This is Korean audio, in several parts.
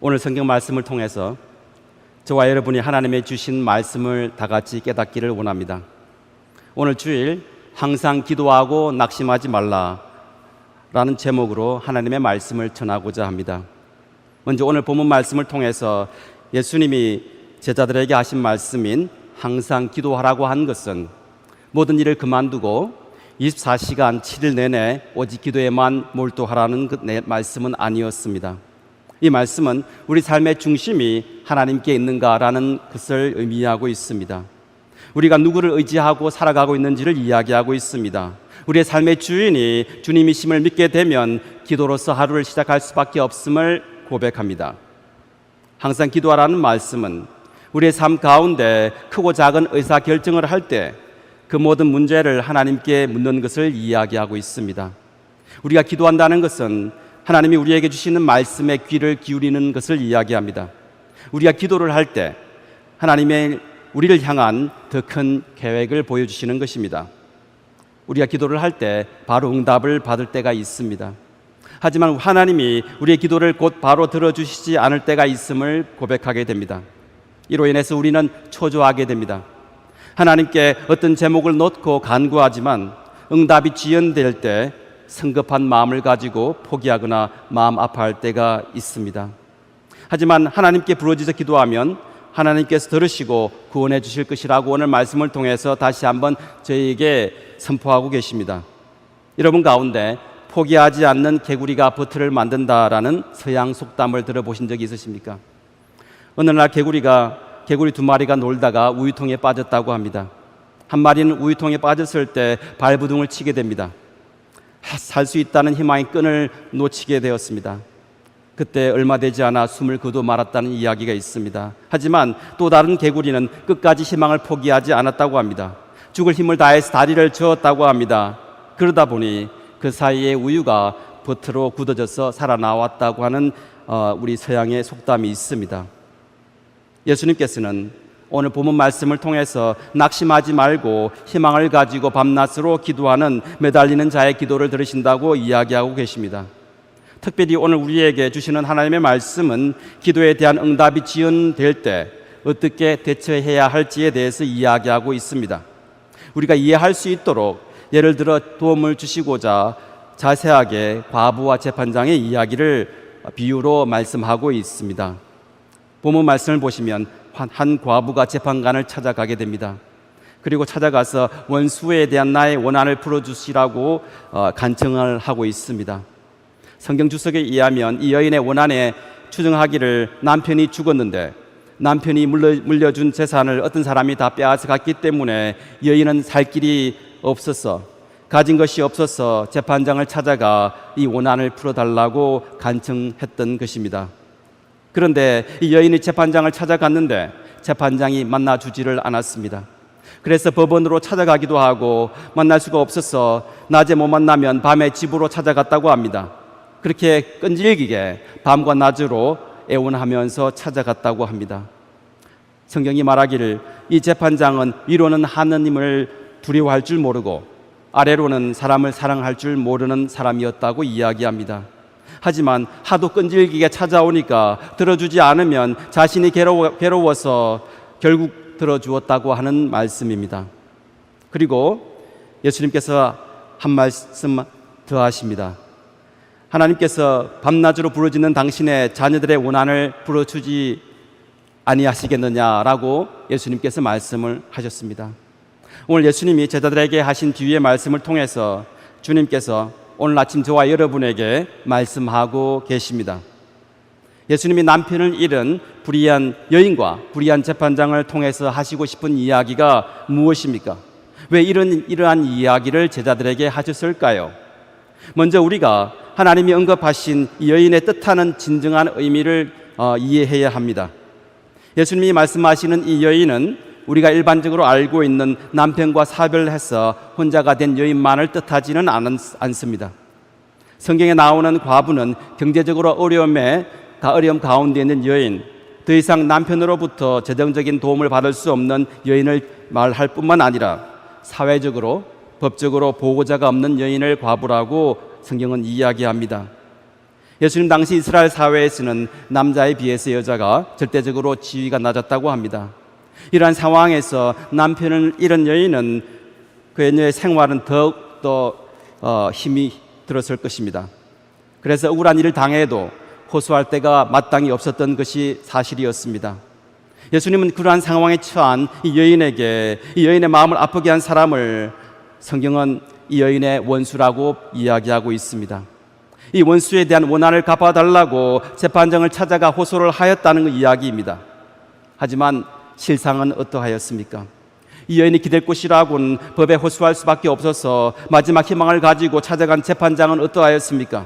오늘 성경 말씀을 통해서 저와 여러분이 하나님의 주신 말씀을 다 같이 깨닫기를 원합니다. 오늘 주일 항상 기도하고 낙심하지 말라라는 제목으로 하나님의 말씀을 전하고자 합니다. 먼저 오늘 본문 말씀을 통해서 예수님이 제자들에게 하신 말씀인 항상 기도하라고 한 것은 모든 일을 그만두고 24시간 7일 내내 오직 기도에만 몰두하라는 말씀은 아니었습니다. 이 말씀은 우리 삶의 중심이 하나님께 있는가라는 것을 의미하고 있습니다. 우리가 누구를 의지하고 살아가고 있는지를 이야기하고 있습니다. 우리의 삶의 주인이 주님이심을 믿게 되면 기도로서 하루를 시작할 수밖에 없음을 고백합니다. 항상 기도하라는 말씀은 우리의 삶 가운데 크고 작은 의사결정을 할 때 그 모든 문제를 하나님께 묻는 것을 이야기하고 있습니다. 우리가 기도한다는 것은 하나님이 우리에게 주시는 말씀에 귀를 기울이는 것을 이야기합니다. 우리가 기도를 할 때 하나님의 우리를 향한 더 큰 계획을 보여주시는 것입니다. 우리가 기도를 할 때 바로 응답을 받을 때가 있습니다. 하지만 하나님이 우리의 기도를 곧 바로 들어주시지 않을 때가 있음을 고백하게 됩니다. 이로 인해서 우리는 초조하게 됩니다. 하나님께 어떤 제목을 놓고 간구하지만 응답이 지연될 때 성급한 마음을 가지고 포기하거나 마음 아파할 때가 있습니다. 하지만 하나님께 부르짖어 기도하면 하나님께서 들으시고 구원해 주실 것이라고 오늘 말씀을 통해서 다시 한번 저희에게 선포하고 계십니다. 여러분 가운데 포기하지 않는 개구리가 버틀을 만든다라는 서양 속담을 들어보신 적이 있으십니까? 어느 날 개구리 두 마리가 놀다가 우유통에 빠졌다고 합니다. 한 마리는 우유통에 빠졌을 때 발부둥을 치게 됩니다. 살 수 있다는 희망의 끈을 놓치게 되었습니다. 그때 얼마 되지 않아 숨을 거둬 말았다는 이야기가 있습니다. 하지만 또 다른 개구리는 끝까지 희망을 포기하지 않았다고 합니다. 죽을 힘을 다해서 다리를 저었다고 합니다. 그러다 보니 그 사이에 우유가 버트로 굳어져서 살아나왔다고 하는 우리 서양의 속담이 있습니다. 예수님께서는 오늘 본문 말씀을 통해서 낙심하지 말고 희망을 가지고 밤낮으로 기도하는 매달리는 자의 기도를 들으신다고 이야기하고 계십니다. 특별히 오늘 우리에게 주시는 하나님의 말씀은 기도에 대한 응답이 지연될 때 어떻게 대처해야 할지에 대해서 이야기하고 있습니다. 우리가 이해할 수 있도록 예를 들어 도움을 주시고자 자세하게 과부와 재판장의 이야기를 비유로 말씀하고 있습니다. 본문 말씀을 보시면 한 과부가 재판관을 찾아가게 됩니다. 그리고 찾아가서 원수에 대한 나의 원한을 풀어주시라고 간청을 하고 있습니다. 성경 주석에 의하면 이 여인의 원한에 추정하기를 남편이 죽었는데 남편이 물려준 재산을 어떤 사람이 다 빼앗아 갔기 때문에 여인은 살 길이 없어서 가진 것이 없어서 재판장을 찾아가 이 원한을 풀어달라고 간청했던 것입니다. 그런데 이 여인이 재판장을 찾아갔는데 재판장이 만나주지를 않았습니다. 그래서 법원으로 찾아가기도 하고 만날 수가 없어서 낮에 못 만나면 밤에 집으로 찾아갔다고 합니다. 그렇게 끈질기게 밤과 낮으로 애원하면서 찾아갔다고 합니다. 성경이 말하기를 이 재판장은 위로는 하느님을 두려워할 줄 모르고 아래로는 사람을 사랑할 줄 모르는 사람이었다고 이야기합니다. 하지만 하도 끈질기게 찾아오니까 들어주지 않으면 자신이 괴로워서 결국 들어주었다고 하는 말씀입니다. 그리고 예수님께서 한 말씀 더 하십니다. 하나님께서 밤낮으로 부르짖는 당신의 자녀들의 원한을 풀어주지 아니하시겠느냐라고 예수님께서 말씀을 하셨습니다. 오늘 예수님이 제자들에게 하신 비유의 말씀을 통해서 주님께서 오늘 아침 저와 여러분에게 말씀하고 계십니다. 예수님이 남편을 잃은 불의한 여인과 불의한 재판장을 통해서 하시고 싶은 이야기가 무엇입니까? 왜 이러한 이야기를 제자들에게 하셨을까요? 먼저 우리가 하나님이 언급하신 이 여인의 뜻하는 진정한 의미를 이해해야 합니다. 예수님이 말씀하시는 이 여인은 우리가 일반적으로 알고 있는 남편과 사별해서 혼자가 된 여인만을 뜻하지는 않습니다. 성경에 나오는 과부는 경제적으로 어려움 가운데 있는 여인, 더 이상 남편으로부터 재정적인 도움을 받을 수 없는 여인을 말할 뿐만 아니라 사회적으로, 법적으로 보호자가 없는 여인을 과부라고 성경은 이야기합니다. 예수님 당시 이스라엘 사회에서는 남자에 비해서 여자가 절대적으로 지위가 낮았다고 합니다. 이러한 상황에서 남편을 잃은 여인은 그녀의 생활은 더욱더 힘이 들었을 것입니다. 그래서 억울한 일을 당해도 호소할 데가 마땅히 없었던 것이 사실이었습니다. 예수님은 그러한 상황에 처한 이 여인에게, 이 여인의 마음을 아프게 한 사람을 성경은 이 여인의 원수라고 이야기하고 있습니다. 이 원수에 대한 원한을 갚아달라고 재판장을 찾아가 호소를 하였다는 이야기입니다. 하지만 실상은 어떠하였습니까? 이 여인이 기댈 곳이라고는 법에 호소할 수밖에 없어서 마지막 희망을 가지고 찾아간 재판장은 어떠하였습니까?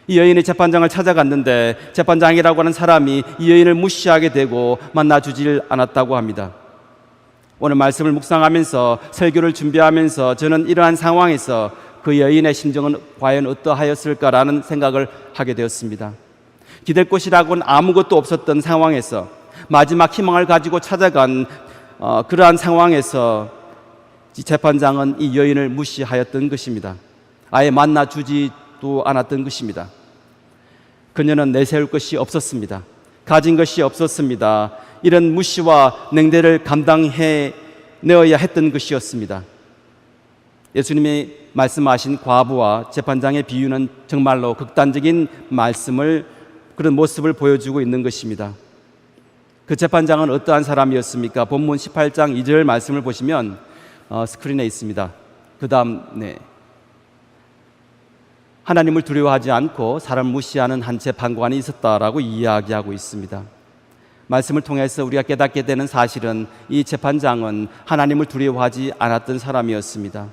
이 여인이 재판장을 찾아갔는데 재판장이라고 하는 사람이 이 여인을 무시하게 되고 만나주질 않았다고 합니다. 오늘 말씀을 묵상하면서 설교를 준비하면서 저는 이러한 상황에서 그 여인의 심정은 과연 어떠하였을까라는 생각을 하게 되었습니다. 기댈 곳이라고는 아무것도 없었던 상황에서 마지막 희망을 가지고 찾아간 그러한 상황에서 재판장은 이 여인을 무시하였던 것입니다. 아예 만나주지도 않았던 것입니다. 그녀는 내세울 것이 없었습니다. 가진 것이 없었습니다. 이런 무시와 냉대를 감당해 내어야 했던 것이었습니다. 예수님이 말씀하신 과부와 재판장의 비유는 정말로 극단적인 그런 모습을 보여주고 있는 것입니다. 그 재판장은 어떠한 사람이었습니까? 본문 18장 2절 말씀을 보시면 스크린에 있습니다. 그 다음 하나님을 두려워하지 않고 사람을 무시하는 한 재판관이 있었다라고 이야기하고 있습니다. 말씀을 통해서 우리가 깨닫게 되는 사실은 이 재판장은 하나님을 두려워하지 않았던 사람이었습니다.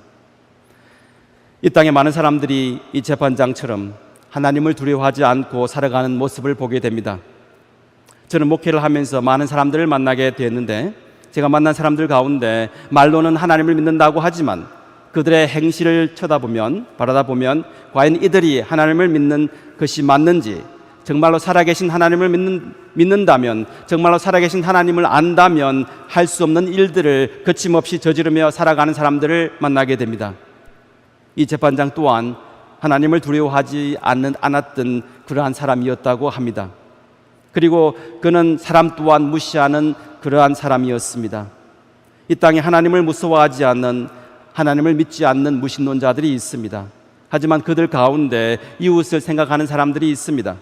이 땅에 많은 사람들이 이 재판장처럼 하나님을 두려워하지 않고 살아가는 모습을 보게 됩니다. 저는 목회를 하면서 많은 사람들을 만나게 됐는데 제가 만난 사람들 가운데 말로는 하나님을 믿는다고 하지만 그들의 행실을 바라다 보면 과연 이들이 하나님을 믿는 것이 맞는지, 정말로 살아계신 하나님을 믿는다면, 정말로 살아계신 하나님을 안다면 할 수 없는 일들을 거침없이 저지르며 살아가는 사람들을 만나게 됩니다. 이 재판장 또한 하나님을 두려워하지 않았던 그러한 사람이었다고 합니다. 그리고 그는 사람 또한 무시하는 그러한 사람이었습니다. 이 땅에 하나님을 무서워하지 않는, 하나님을 믿지 않는 무신론자들이 있습니다. 하지만 그들 가운데 이웃을 생각하는 사람들이 있습니다.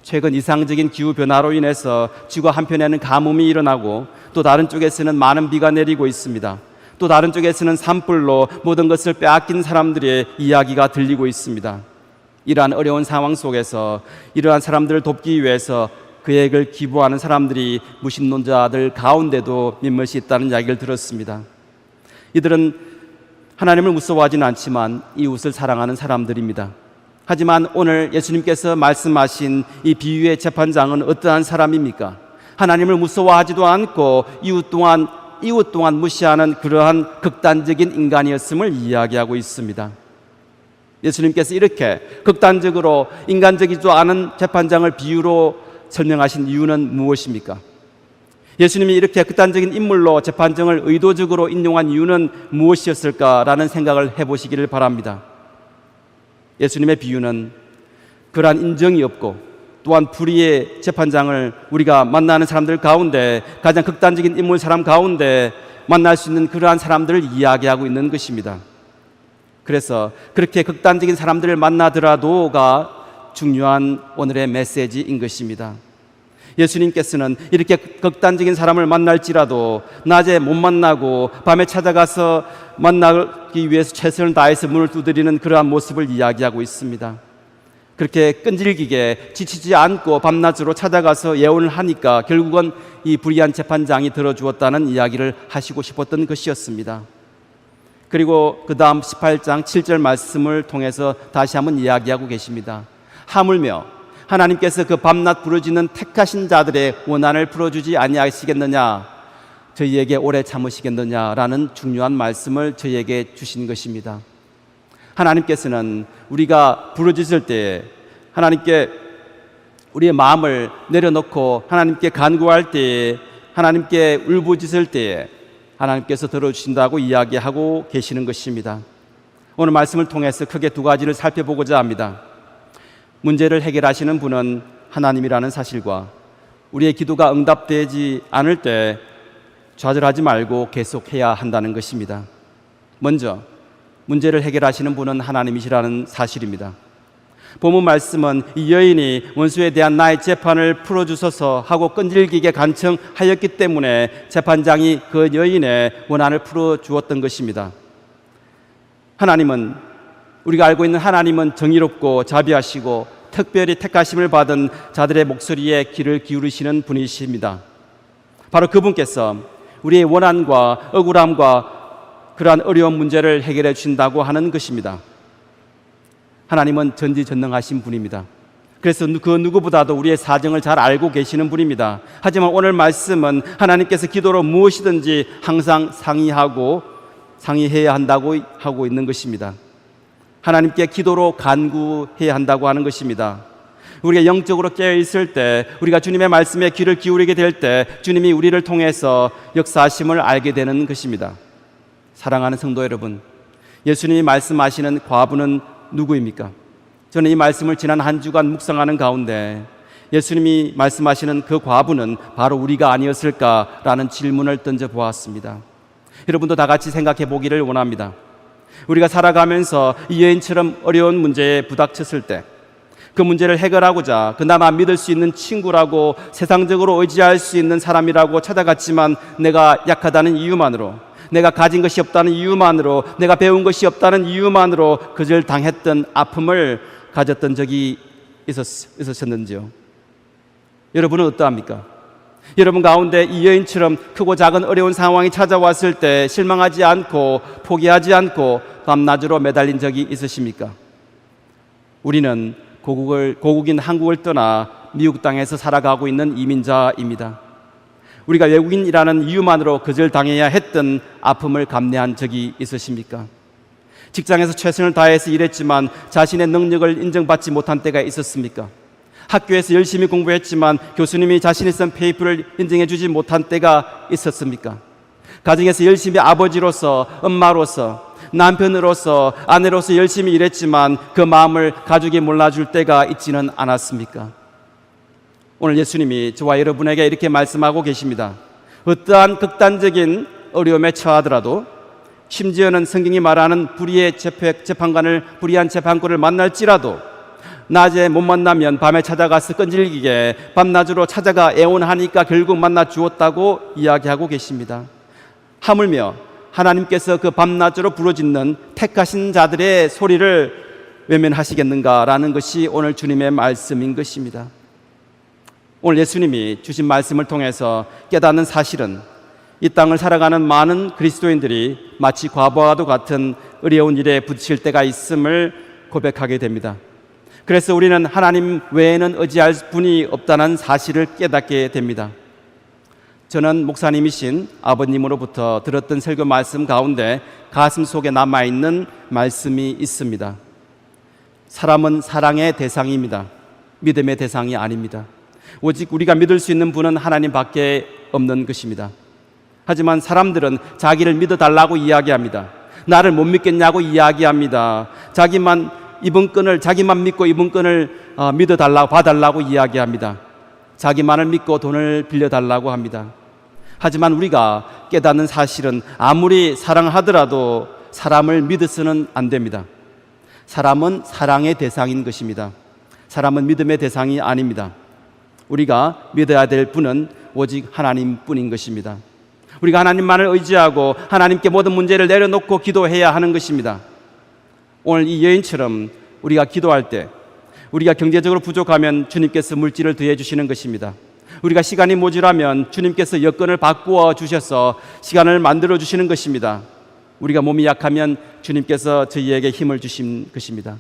최근 이상적인 기후변화로 인해서 지구 한편에는 가뭄이 일어나고 또 다른 쪽에서는 많은 비가 내리고 있습니다. 또 다른 쪽에서는 산불로 모든 것을 빼앗긴 사람들의 이야기가 들리고 있습니다. 이러한 어려운 상황 속에서 이러한 사람들을 돕기 위해서 그액을 기부하는 사람들이 무신론자들 가운데도 몇몇이 있다는 이야기를 들었습니다. 이들은 하나님을 무서워하지는 않지만 이웃을 사랑하는 사람들입니다. 하지만 오늘 예수님께서 말씀하신 이 비유의 재판장은 어떠한 사람입니까? 하나님을 무서워하지도 않고 이웃 또한 무시하는 그러한 극단적인 인간이었음을 이야기하고 있습니다. 예수님께서 이렇게 극단적으로 인간적이지도 않은 재판장을 비유로 설명하신 이유는 무엇입니까? 예수님이 이렇게 극단적인 인물로 재판장을 의도적으로 인용한 이유는 무엇이었을까라는 생각을 해보시기를 바랍니다. 예수님의 비유는 그러한 인정이 없고 또한 불의의 재판장을 우리가 만나는 사람들 가운데 가장 극단적인 인물 사람 가운데 만날 수 있는 그러한 사람들을 이야기하고 있는 것입니다. 그래서 그렇게 극단적인 사람들을 만나더라도가 중요한 오늘의 메시지인 것입니다. 예수님께서는 이렇게 극단적인 사람을 만날지라도 낮에 못 만나고 밤에 찾아가서 만나기 위해서 최선을 다해서 문을 두드리는 그러한 모습을 이야기하고 있습니다. 그렇게 끈질기게 지치지 않고 밤낮으로 찾아가서 예언을 하니까 결국은 이 불의한 재판장이 들어주었다는 이야기를 하시고 싶었던 것이었습니다. 그리고 그 다음 18장 7절 말씀을 통해서 다시 한번 이야기하고 계십니다. 하물며 하나님께서 그 밤낮 부르짖는 택하신 자들의 원한을 풀어주지 아니하시겠느냐, 저희에게 오래 참으시겠느냐라는 중요한 말씀을 저희에게 주신 것입니다. 하나님께서는 우리가 부르짖을 때에, 하나님께 우리의 마음을 내려놓고 하나님께 간구할 때에, 하나님께 울부짖을 때에 하나님께서 들어주신다고 이야기하고 계시는 것입니다. 오늘 말씀을 통해서 크게 두 가지를 살펴보고자 합니다. 문제를 해결하시는 분은 하나님이라는 사실과 우리의 기도가 응답되지 않을 때 좌절하지 말고 계속해야 한다는 것입니다. 먼저 문제를 해결하시는 분은 하나님이시라는 사실입니다. 본문 말씀은 이 여인이 원수에 대한 나의 재판을 풀어주소서 하고 끈질기게 간청하였기 때문에 재판장이 그 여인의 원한을 풀어주었던 것입니다. 하나님은, 우리가 알고 있는 하나님은 정의롭고 자비하시고 특별히 택하심을 받은 자들의 목소리에 귀를 기울이시는 분이십니다. 바로 그분께서 우리의 원한과 억울함과 그러한 어려운 문제를 해결해 주신다고 하는 것입니다. 하나님은 전지전능하신 분입니다. 그래서 그 누구보다도 우리의 사정을 잘 알고 계시는 분입니다. 하지만 오늘 말씀은 하나님께서 기도로 무엇이든지 항상 상의해야 한다고 하고 있는 것입니다. 하나님께 기도로 간구해야 한다고 하는 것입니다. 우리가 영적으로 깨어있을 때, 우리가 주님의 말씀에 귀를 기울이게 될 때 주님이 우리를 통해서 역사하심을 알게 되는 것입니다. 사랑하는 성도 여러분, 예수님이 말씀하시는 과부는 누구입니까? 저는 이 말씀을 지난 한 주간 묵상하는 가운데 예수님이 말씀하시는 그 과부는 바로 우리가 아니었을까라는 질문을 던져보았습니다. 여러분도 다 같이 생각해 보기를 원합니다. 우리가 살아가면서 이 여인처럼 어려운 문제에 부닥쳤을 때 그 문제를 해결하고자 그나마 믿을 수 있는 친구라고, 세상적으로 의지할 수 있는 사람이라고 찾아갔지만 내가 약하다는 이유만으로, 내가 가진 것이 없다는 이유만으로, 내가 배운 것이 없다는 이유만으로 거절당했던 아픔을 가졌던 적이 있었는지요? 여러분은 어떠합니까? 여러분 가운데 이 여인처럼 크고 작은 어려운 상황이 찾아왔을 때 실망하지 않고 포기하지 않고 밤낮으로 매달린 적이 있으십니까? 우리는 고국인 한국을 떠나 미국 땅에서 살아가고 있는 이민자입니다. 우리가 외국인이라는 이유만으로 거절당해야 했던 아픔을 감내한 적이 있으십니까? 직장에서 최선을 다해서 일했지만 자신의 능력을 인정받지 못한 때가 있었습니까? 학교에서 열심히 공부했지만 교수님이 자신이 쓴 페이퍼를 인정해 주지 못한 때가 있었습니까? 가정에서 열심히 아버지로서, 엄마로서, 남편으로서, 아내로서 열심히 일했지만 그 마음을 가족이 몰라줄 때가 있지는 않았습니까? 오늘 예수님이 저와 여러분에게 이렇게 말씀하고 계십니다. 어떠한 극단적인 어려움에 처하더라도, 심지어는 성경이 말하는 불의한 재판관을 만날지라도 낮에 못 만나면 밤에 찾아가서 끈질기게 밤낮으로 찾아가 애원하니까 결국 만나 주었다고 이야기하고 계십니다. 하물며 하나님께서 그 밤낮으로 부르짖는 택하신 자들의 소리를 외면하시겠는가라는 것이 오늘 주님의 말씀인 것입니다. 오늘 예수님이 주신 말씀을 통해서 깨닫는 사실은 이 땅을 살아가는 많은 그리스도인들이 마치 과부와도 같은 어려운 일에 부딪힐 때가 있음을 고백하게 됩니다. 그래서 우리는 하나님 외에는 의지할 분이 없다는 사실을 깨닫게 됩니다. 저는 목사님이신 아버님으로부터 들었던 설교 말씀 가운데 가슴 속에 남아있는 말씀이 있습니다. 사람은 사랑의 대상입니다. 믿음의 대상이 아닙니다. 오직 우리가 믿을 수 있는 분은 하나님 밖에 없는 것입니다. 하지만 사람들은 자기를 믿어달라고 이야기합니다. 나를 못 믿겠냐고 이야기합니다. 자기만 믿고 이번 끈을 믿어달라고, 봐달라고 이야기합니다. 자기만을 믿고 돈을 빌려달라고 합니다. 하지만 우리가 깨닫는 사실은 아무리 사랑하더라도 사람을 믿어서는 안 됩니다. 사람은 사랑의 대상인 것입니다. 사람은 믿음의 대상이 아닙니다. 우리가 믿어야 될 분은 오직 하나님뿐인 것입니다. 우리가 하나님만을 의지하고 하나님께 모든 문제를 내려놓고 기도해야 하는 것입니다. 오늘 이 여인처럼 우리가 기도할 때, 우리가 경제적으로 부족하면 주님께서 물질을 더해 주시는 것입니다. 우리가 시간이 모자라면 주님께서 여건을 바꾸어 주셔서 시간을 만들어 주시는 것입니다. 우리가 몸이 약하면 주님께서 저희에게 힘을 주신 것입니다.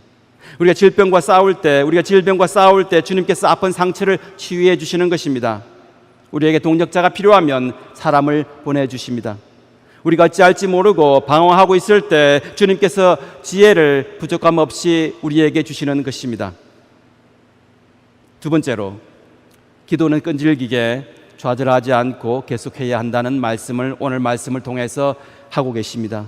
우리가 질병과 싸울 때 주님께서 아픈 상처를 치유해 주시는 것입니다. 우리에게 동력자가 필요하면 사람을 보내주십니다. 우리가 어찌할지 모르고 방황하고 있을 때 주님께서 지혜를 부족함 없이 우리에게 주시는 것입니다. 두 번째로, 기도는 끈질기게 좌절하지 않고 계속해야 한다는 말씀을 오늘 말씀을 통해서 하고 계십니다.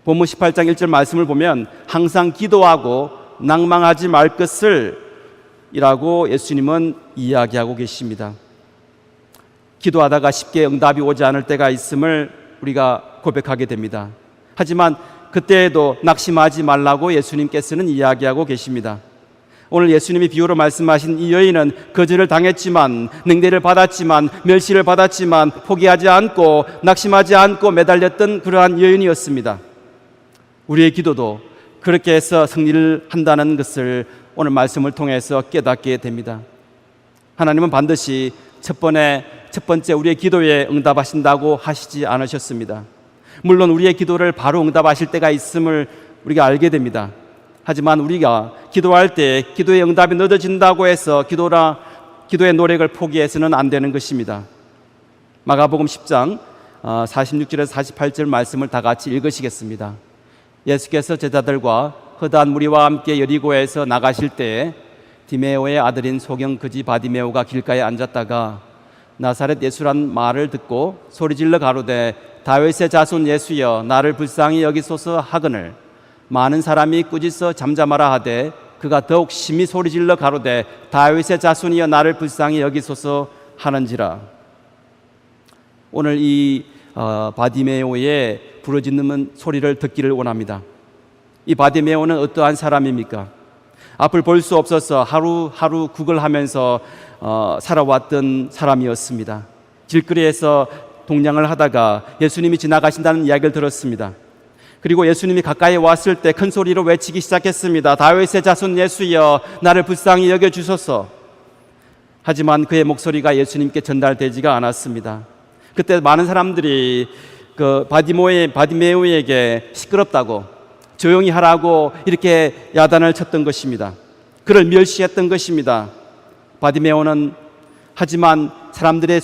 본문 18장 1절 말씀을 보면 항상 기도하고 낭망하지 말 것을 이라고 예수님은 이야기하고 계십니다. 기도하다가 쉽게 응답이 오지 않을 때가 있음을 우리가 고백하게 됩니다. 하지만 그때에도 낙심하지 말라고 예수님께서는 이야기하고 계십니다. 오늘 예수님이 비유로 말씀하신 이 여인은 거절을 당했지만, 냉대를 받았지만, 멸시를 받았지만 포기하지 않고 낙심하지 않고 매달렸던 그러한 여인이었습니다. 우리의 기도도 그렇게 해서 승리를 한다는 것을 오늘 말씀을 통해서 깨닫게 됩니다. 하나님은 반드시 첫 번째 우리의 기도에 응답하신다고 하시지 않으셨습니다. 물론 우리의 기도를 바로 응답하실 때가 있음을 우리가 알게 됩니다. 하지만 우리가 기도할 때 기도의 응답이 늦어진다고 해서 기도의 노력을 포기해서는 안 되는 것입니다. 마가복음 10장 46절에서 48절 말씀을 다 같이 읽으시겠습니다. 예수께서 제자들과 허다한 무리와 함께 여리고에서 나가실 때에 디메오의 아들인 소경 그지 바디메오가 길가에 앉았다가 나사렛 예수란 말을 듣고 소리질러 가로되 다윗의 자손 예수여 나를 불쌍히 여기소서 하거늘 많은 사람이 꾸짖어 잠잠하라 하되 그가 더욱 심히 소리질러 가로되 다윗의 자손이여 나를 불쌍히 여기소서 하는지라. 오늘 이 바디메오의 부르짖는 소리를 듣기를 원합니다. 이 바디메오는 어떠한 사람입니까? 앞을 볼 수 없어서 하루하루 구걸하면서 살아왔던 사람이었습니다. 길거리에서 동냥을 하다가 예수님이 지나가신다는 이야기를 들었습니다. 그리고 예수님이 가까이 왔을 때 큰 소리로 외치기 시작했습니다. 다윗의 자손 예수여 나를 불쌍히 여겨주소서. 하지만 그의 목소리가 예수님께 전달되지가 않았습니다. 그때 많은 사람들이 그 바디메오에게 시끄럽다고, 조용히 하라고 이렇게 야단을 쳤던 것입니다. 그를 멸시했던 것입니다. 바디메오는 하지만 사람들의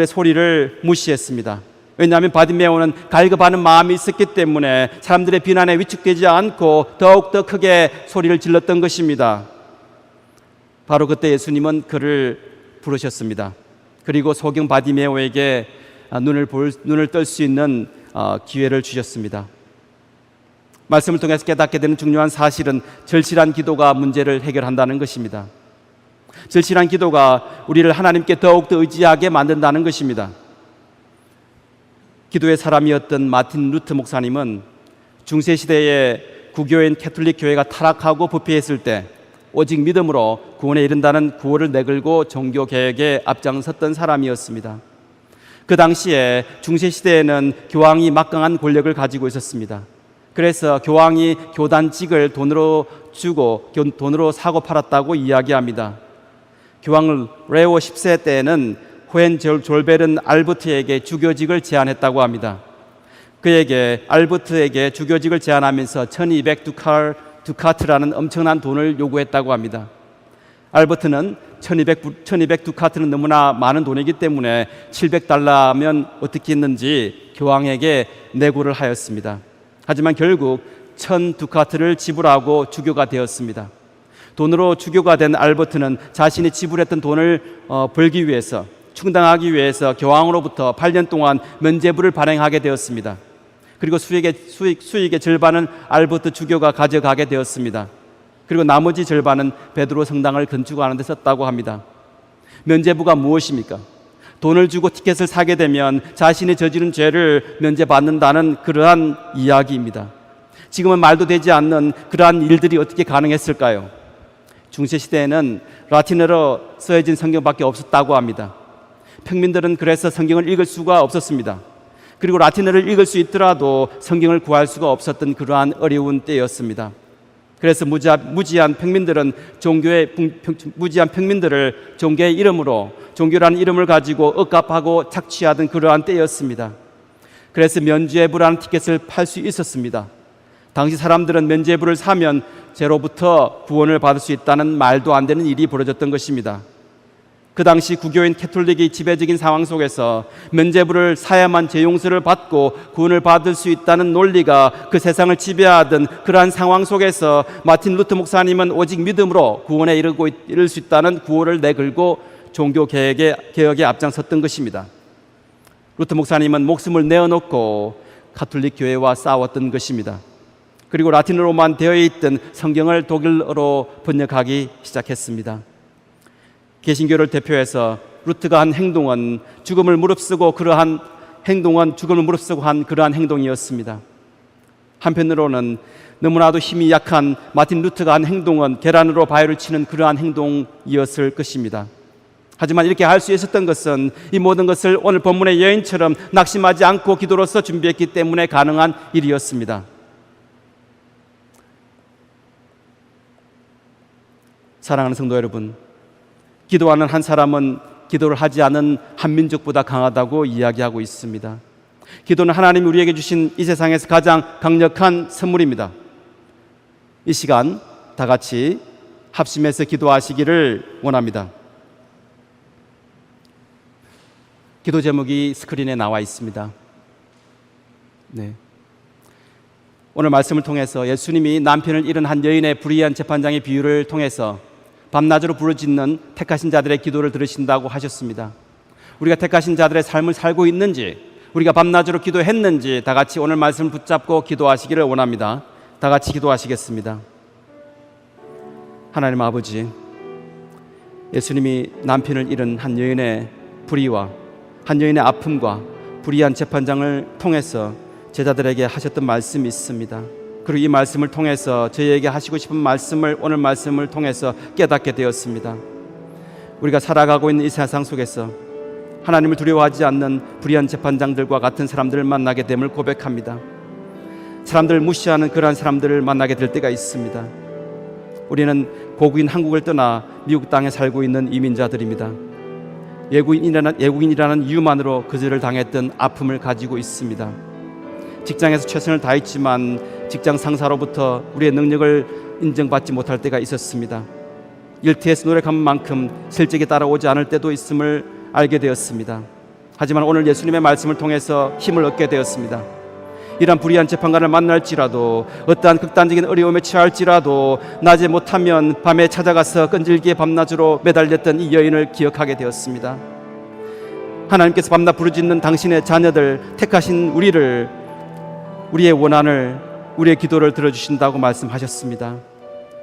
소리를 무시했습니다. 왜냐하면 바디메오는 갈급하는 마음이 있었기 때문에 사람들의 비난에 위축되지 않고 더욱더 크게 소리를 질렀던 것입니다. 바로 그때 예수님은 그를 부르셨습니다. 그리고 소경 바디메오에게 눈을 뜰 수 있는 기회를 주셨습니다. 말씀을 통해서 깨닫게 되는 중요한 사실은 절실한 기도가 문제를 해결한다는 것입니다. 절실한 기도가 우리를 하나님께 더욱더 의지하게 만든다는 것입니다. 기도의 사람이었던 마틴 루터 목사님은 중세시대에 구교인 캐톨릭 교회가 타락하고 부패했을 때 오직 믿음으로 구원에 이른다는 구호를 내걸고 종교개혁에 앞장섰던 사람이었습니다. 그 당시에 중세시대에는 교황이 막강한 권력을 가지고 있었습니다. 그래서 교황이 교단직을 돈으로 주고 돈으로 사고 팔았다고 이야기합니다. 교황 레오 10세 때에는 호헨졸베른 알부트에게 주교직을 제안했다고 합니다. 그에게 알부트에게 주교직을 제안하면서 1200 두카트라는 엄청난 돈을 요구했다고 합니다. 알버트는 1200 두카트는 너무나 많은 돈이기 때문에 700달러면 어떻게 했는지 교황에게 내고를 하였습니다. 하지만 결국 1000 두카트를 지불하고 주교가 되었습니다. 돈으로 주교가 된 알버트는 자신이 지불했던 돈을 벌기 위해서, 충당하기 위해서 교황으로부터 8년 동안 면죄부를 발행하게 되었습니다. 그리고 수익의 절반은 알버트 주교가 가져가게 되었습니다. 그리고 나머지 절반은 베드로 성당을 건축하는 데 썼다고 합니다. 면죄부가 무엇입니까? 돈을 주고 티켓을 사게 되면 자신이 저지른 죄를 면제받는다는 그러한 이야기입니다. 지금은 말도 되지 않는 그러한 일들이 어떻게 가능했을까요? 중세시대에는 라틴어로 써진 성경밖에 없었다고 합니다. 평민들은 그래서 성경을 읽을 수가 없었습니다. 그리고 라틴어를 읽을 수 있더라도 성경을 구할 수가 없었던 그러한 어려운 때였습니다. 그래서 무지한 평민들을 종교의 이름으로, 종교라는 이름을 가지고 억압하고 착취하던 그러한 때였습니다. 그래서 면죄부라는 티켓을 팔 수 있었습니다. 당시 사람들은 면죄부를 사면 죄로부터 구원을 받을 수 있다는 말도 안 되는 일이 벌어졌던 것입니다. 그 당시 구교인 캐톨릭이 지배적인 상황 속에서 면죄부를 사야만 죄 용서를 받고 구원을 받을 수 있다는 논리가 그 세상을 지배하던 그러한 상황 속에서 마틴 루터 목사님은 오직 믿음으로 구원에 이를 수 있다는 구호를 내걸고 종교 개혁에 앞장섰던 것입니다. 루터 목사님은 목숨을 내어놓고 가톨릭 교회와 싸웠던 것입니다. 그리고 라틴어로만 되어 있던 성경을 독일어로 번역하기 시작했습니다. 개신교를 대표해서 루트가 한 행동은 죽음을 무릅쓰고 한 그러한 행동이었습니다. 한편으로는 너무나도 힘이 약한 마틴 루트가 한 행동은 계란으로 바위를 치는 그러한 행동이었을 것입니다. 하지만 이렇게 할 수 있었던 것은 이 모든 것을 오늘 본문의 여인처럼 낙심하지 않고 기도로서 준비했기 때문에 가능한 일이었습니다. 사랑하는 성도 여러분, 기도하는 한 사람은 기도를 하지 않은 한 민족보다 강하다고 이야기하고 있습니다. 기도는 하나님이 우리에게 주신 이 세상에서 가장 강력한 선물입니다. 이 시간 다 같이 합심해서 기도하시기를 원합니다. 기도 제목이 스크린에 나와 있습니다. 네. 오늘 말씀을 통해서 예수님이 남편을 잃은 한 여인의 불의한 재판장의 비유를 통해서 밤낮으로 부르짖는 택하신 자들의 기도를 들으신다고 하셨습니다. 우리가 택하신 자들의 삶을 살고 있는지, 우리가 밤낮으로 기도했는지 다 같이 오늘 말씀을 붙잡고 기도하시기를 원합니다. 다 같이 기도하시겠습니다. 하나님 아버지, 예수님이 남편을 잃은 한 여인의 불의와 한 여인의 아픔과 불의한 재판장을 통해서 제자들에게 하셨던 말씀이 있습니다. 그리고 이 말씀을 통해서 저희에게 하시고 싶은 말씀을 오늘 말씀을 통해서 깨닫게 되었습니다. 우리가 살아가고 있는 이 세상 속에서 하나님을 두려워하지 않는 불의한 재판장들과 같은 사람들을 만나게 됨을 고백합니다. 사람들을 무시하는 그러한 사람들을 만나게 될 때가 있습니다. 우리는 고국인 한국을 떠나 미국 땅에 살고 있는 이민자들입니다. 외국인이라는 이유만으로 거절을 당했던 아픔을 가지고 있습니다. 직장에서 최선을 다했지만 직장 상사로부터 우리의 능력을 인정받지 못할 때가 있었습니다. 일터에서 노력한 만큼 실적이 따라오지 않을 때도 있음을 알게 되었습니다. 하지만 오늘 예수님의 말씀을 통해서 힘을 얻게 되었습니다. 이러한 불의한 재판관을 만날지라도, 어떠한 극단적인 어려움에 처할지라도 낮에 못하면 밤에 찾아가서 끈질기게 밤낮으로 매달렸던 이 여인을 기억하게 되었습니다. 하나님께서 밤낮 부르짖는 당신의 자녀들, 택하신 우리의 원한을, 우리의 기도를 들어주신다고 말씀하셨습니다.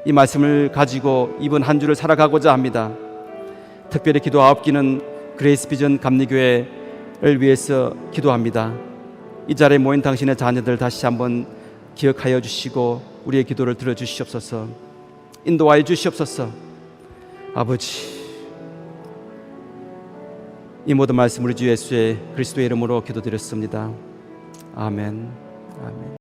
이 말씀을 가지고 이번 한 주를 살아가고자 합니다. 특별히 기도 9기는 그레이스 비전 감리교회를 위해서 기도합니다. 이 자리에 모인 당신의 자녀들 다시 한번 기억하여 주시고 우리의 기도를 들어주시옵소서. 인도하여 주시옵소서. 아버지, 이 모든 말씀 우리 주 예수의 그리스도의 이름으로 기도드렸습니다. 아멘. 아멘.